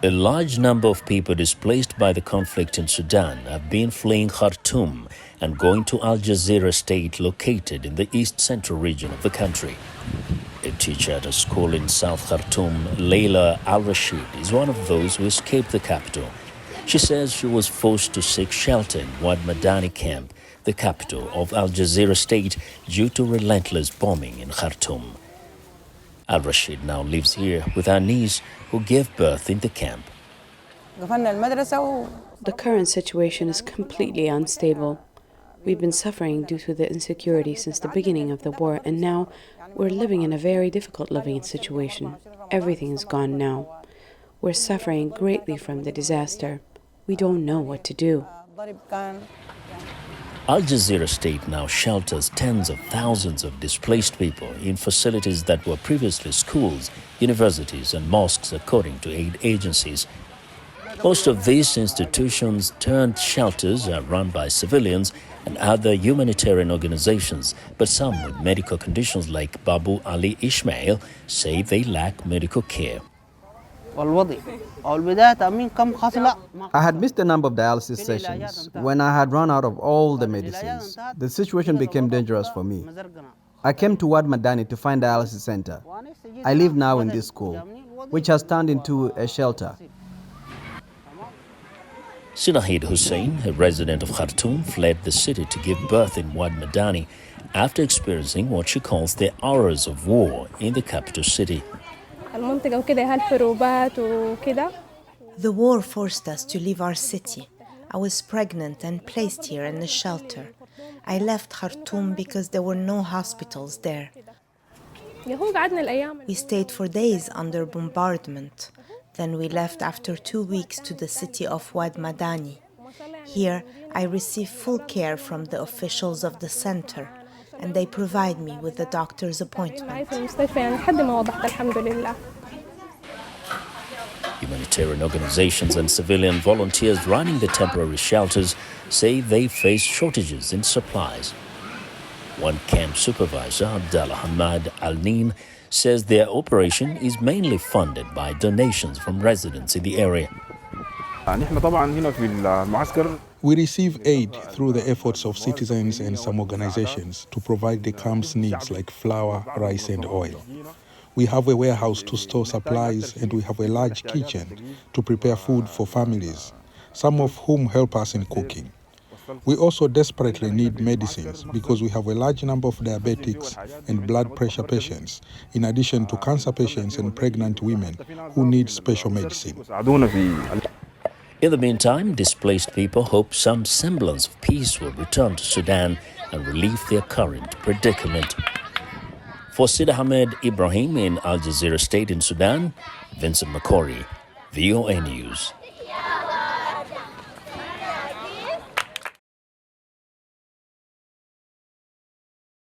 A large number of people displaced by the conflict in Sudan have been fleeing Khartoum and going to Al Jazeera state located in the east-central region of the country. A teacher at a school in South Khartoum, Layla Al-Rashid, is one of those who escaped the capital. She says she was forced to seek shelter in Wad Madani camp, the capital of Al Jazeera state, due to relentless bombing in Khartoum. Al-Rashid now lives here with her niece, who gave birth in the camp. The current situation is completely unstable. We've been suffering due to the insecurity since the beginning of the war, and now we're living in a very difficult living situation. Everything is gone now. We're suffering greatly from the disaster. We don't know what to do. Al Jazeera state now shelters tens of thousands of displaced people in facilities that were previously schools, universities and mosques, according to aid agencies. Most of these institutions turned shelters are run by civilians and other humanitarian organizations, but some with medical conditions like Babu Ali Ismail say they lack medical care. I had missed a number of dialysis sessions when I had run out of all the medicines. The situation became dangerous for me. I came to Wad Madani to find a dialysis center. I live now in this school, which has turned into a shelter. Sidahmed Hussein, a resident of Khartoum, fled the city to give birth in Wad Madani after experiencing what she calls the horrors of war in the capital city. The war forced us to leave our city. I was pregnant and placed here in a shelter. I left Khartoum because there were no hospitals there. We stayed for days under bombardment. Then we left after 2 weeks to the city of Wad Madani. Here, I receive full care from the officials of the center, and they provide me with a doctor's appointment. Humanitarian organizations and civilian volunteers running the temporary shelters say they face shortages in supplies. One camp supervisor, Abdallah Hamad Al-Nin, says their operation is mainly funded by donations from residents in the area. We receive aid through the efforts of citizens and some organizations to provide the camp's needs like flour, rice and oil. We have a warehouse to store supplies and we have a large kitchen to prepare food for families, some of whom help us in cooking. We also desperately need medicines because we have a large number of diabetics and blood pressure patients, in addition to cancer patients and pregnant women who need special medicine. In the meantime, displaced people hope some semblance of peace will return to Sudan and relieve their current predicament. For Sidahmed Ibraheem in Al Jazeera state in Sudan, Vincent Makori, VOA News.